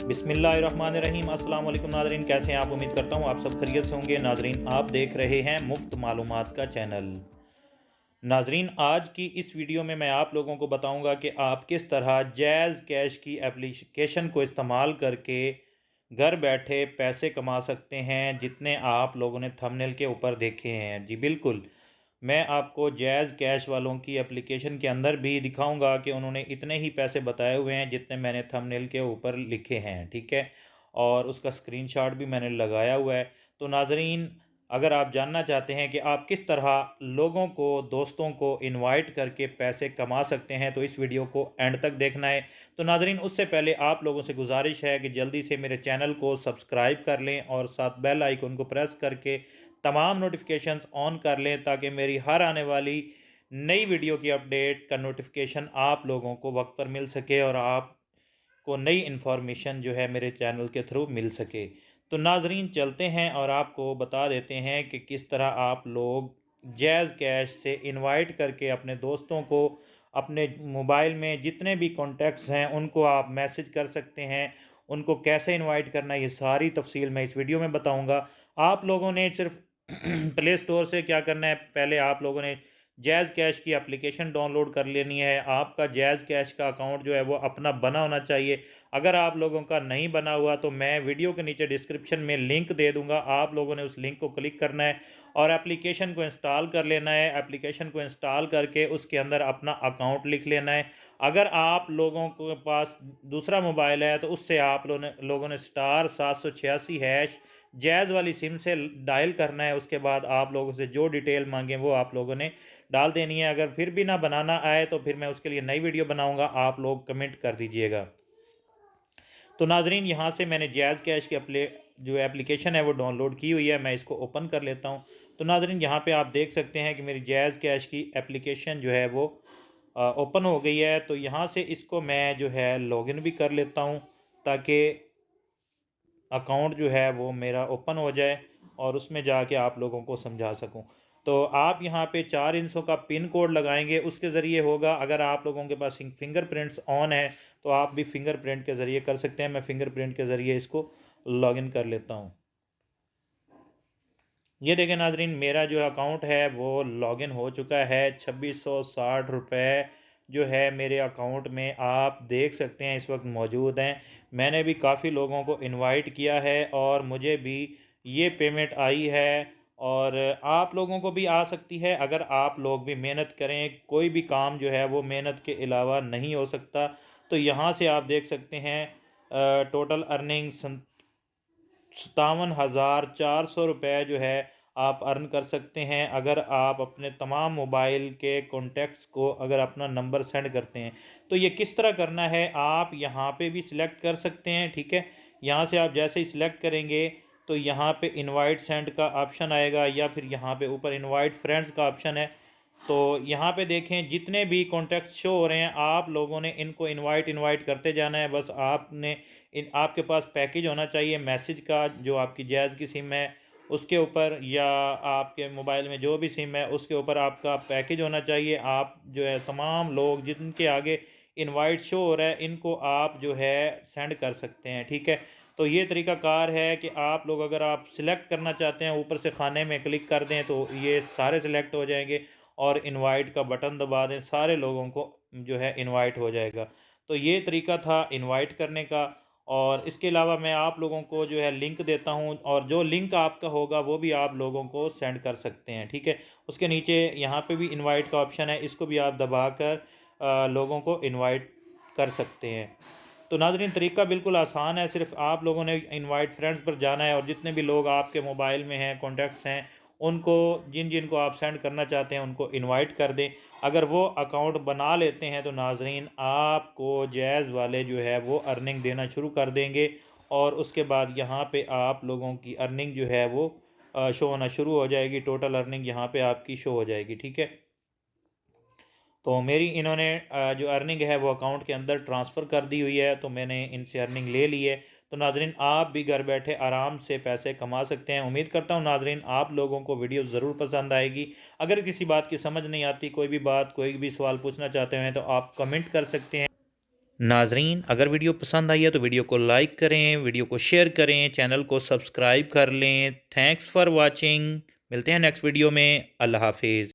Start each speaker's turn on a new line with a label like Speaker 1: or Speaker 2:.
Speaker 1: बिस्मिल्लाहिर्रहमानिर्रहीम। अस्सलाम वालेकुम नाज़रीन, कैसे हैं आप? उम्मीद करता हूँ आप सब खैरियत से होंगे। नाज़रीन, आप देख रहे हैं मुफ्त मालूमात का चैनल। नाज़रीन, आज की इस वीडियो में मैं आप लोगों को बताऊंगा कि आप किस तरह जैज़ कैश की एप्लीकेशन को इस्तेमाल करके घर बैठे पैसे कमा सकते हैं, जितने आप लोगों ने थंबनेल के ऊपर देखे हैं। जी बिल्कुल, मैं आपको जैज़ कैश वालों की एप्लीकेशन के अंदर भी दिखाऊंगा कि उन्होंने इतने ही पैसे बताए हुए हैं जितने मैंने थंबनेल के ऊपर लिखे हैं, ठीक है। और उसका स्क्रीनशॉट भी मैंने लगाया हुआ है। तो नाज़रीन, अगर आप जानना चाहते हैं कि आप किस तरह लोगों को, दोस्तों को इनवाइट करके पैसे कमा सकते हैं, तो इस वीडियो को एंड तक देखना है। तो नाज़रीन, उससे पहले आप लोगों से गुजारिश है कि जल्दी से मेरे चैनल को सब्सक्राइब कर लें और साथ बेल आइकन को प्रेस करके तमाम नोटिफिकेशंस ऑन कर लें, ताकि मेरी हर आने वाली नई वीडियो की अपडेट का नोटिफिकेशन आप लोगों को वक्त पर मिल सके और आप को नई इन्फॉर्मेशन जो है मेरे चैनल के थ्रू मिल सके। तो नाजरीन, चलते हैं और आपको बता देते हैं कि किस तरह आप लोग जैज़ कैश से इनवाइट करके अपने दोस्तों को, अपने मोबाइल में जितने भी कॉन्टैक्ट्स हैं उनको आप मैसेज कर सकते हैं। उनको कैसे इनवाइट करना है, ये सारी तफसील मैं इस वीडियो में बताऊंगा। आप लोगों ने सिर्फ प्ले स्टोर से क्या करना है, पहले आप लोगों ने जैज़ कैश की एप्लीकेशन डाउनलोड कर लेनी है। आपका जैज़ कैश का अकाउंट जो है वो अपना बना होना चाहिए। अगर आप लोगों का नहीं बना हुआ तो मैं वीडियो के नीचे डिस्क्रिप्शन में लिंक दे दूंगा, आप लोगों ने उस लिंक को क्लिक करना है और एप्लीकेशन को इंस्टॉल कर लेना है। एप्लीकेशन को इंस्टॉल करके उसके अंदर अपना अकाउंट लिख लेना है। अगर आप लोगों के पास दूसरा मोबाइल है तो उससे आप लोगों ने *786# जैज़ वाली सिम से डायल करना है। उसके बाद आप लोगों से जो डिटेल मांगे वो आप लोगों ने डाल देनी है। अगर फिर भी ना बनाना आए तो फिर मैं उसके लिए नई वीडियो बनाऊंगा, आप लोग कमेंट कर दीजिएगा। तो नाजरीन, यहाँ से मैंने जैज़ कैश की जो एप्लीकेशन है वो डाउनलोड की हुई है। मैं इसको ओपन कर लेता हूँ। तो नाजरीन, यहाँ पे आप देख सकते हैं कि मेरी जैज़ कैश की एप्लीकेशन जो है वो ओपन हो गई है। तो यहाँ से इसको मैं जो है लॉगिन भी कर लेता हूँ, ताकि अकाउंट जो है वो मेरा ओपन हो जाए और उसमें जाके आप लोगों को समझा सकूं। तो आप यहाँ पे 4 इंचों का पिन कोड लगाएंगे, उसके ज़रिए होगा। अगर आप लोगों के पास फिंगरप्रिंट्स ऑन है तो आप भी फिंगरप्रिंट के ज़रिए कर सकते हैं। मैं फिंगरप्रिंट के ज़रिए इसको लॉगिन कर लेता हूँ। ये देखें नाजरीन, मेरा जो अकाउंट है वो लॉगिन हो चुका है। 2660 रुपये जो है मेरे अकाउंट में आप देख सकते हैं इस वक्त मौजूद हैं। मैंने भी काफ़ी लोगों को इनवाइट किया है और मुझे भी ये पेमेंट आई है, और आप लोगों को भी आ सकती है अगर आप लोग भी मेहनत करें। कोई भी काम जो है वो मेहनत के अलावा नहीं हो सकता। तो यहाँ से आप देख सकते हैं टोटल अर्निंग 57,400 रुपये जो है आप अर्न कर सकते हैं, अगर आप अपने तमाम मोबाइल के कॉन्टैक्ट्स को अगर अपना नंबर सेंड करते हैं। तो ये किस तरह करना है, आप यहाँ पे भी सिलेक्ट कर सकते हैं, ठीक है। यहाँ से आप जैसे ही सिलेक्ट करेंगे तो यहाँ पे इनवाइट सेंड का ऑप्शन आएगा, या फिर यहाँ पे ऊपर इनवाइट फ्रेंड्स का ऑप्शन है। तो यहाँ पे देखें, जितने भी कॉन्टैक्ट्स शो हो रहे हैं आप लोगों ने इनको इनवाइट करते जाना है। बस आपने आपके पास पैकेज होना चाहिए मैसेज का, जो आपकी जैज़ की सिम है उसके ऊपर, या आपके मोबाइल में जो भी सिम है उसके ऊपर आपका पैकेज होना चाहिए। आप जो है तमाम लोग जिनके आगे इनवाइट शो हो रहा है इनको आप जो है सेंड कर सकते हैं, ठीक है। तो ये तरीका कार है कि आप लोग अगर आप सिलेक्ट करना चाहते हैं, ऊपर से खाने में क्लिक कर दें तो ये सारे सिलेक्ट हो जाएंगे और इनवाइट का बटन दबा दें, सारे लोगों को जो है इनवाइट हो जाएगा। तो ये तरीका था इनवाइट करने का। और इसके अलावा मैं आप लोगों को जो है लिंक देता हूं, और जो लिंक आपका होगा वो भी आप लोगों को सेंड कर सकते हैं, ठीक है। उसके नीचे यहाँ पे भी इनवाइट का ऑप्शन है, इसको भी आप दबाकर लोगों को इनवाइट कर सकते हैं। तो नाज़रीन, तरीका बिल्कुल आसान है। सिर्फ आप लोगों ने इनवाइट फ्रेंड्स पर जाना है और जितने भी लोग आपके मोबाइल में हैं, कॉन्टैक्ट्स हैं, उनको जिन जिन को आप सेंड करना चाहते हैं उनको इनवाइट कर दें। अगर वो अकाउंट बना लेते हैं तो नाज़रीन, आपको जैज़ वाले जो है वो अर्निंग देना शुरू कर देंगे, और उसके बाद यहाँ पे आप लोगों की अर्निंग जो है वो शो होना शुरू हो जाएगी। टोटल अर्निंग यहाँ पे आपकी शो हो जाएगी, ठीक है। तो मेरी इन्होंने जो अर्निंग है वो अकाउंट के अंदर ट्रांसफ़र कर दी हुई है, तो मैंने इनसे अर्निंग ले ली है। तो नाजरीन, आप भी घर बैठे आराम से पैसे कमा सकते हैं। उम्मीद करता हूँ नाजरीन आप लोगों को वीडियो ज़रूर पसंद आएगी। अगर किसी बात की समझ नहीं आती, कोई भी बात, कोई भी सवाल पूछना चाहते हैं तो आप कमेंट कर सकते हैं। नाजरीन, अगर वीडियो पसंद आई है तो वीडियो को लाइक करें, वीडियो को शेयर करें, चैनल को सब्सक्राइब कर लें। Thanks for watching. मिलते हैं नेक्स्ट वीडियो में। अल्लाह हाफिज़।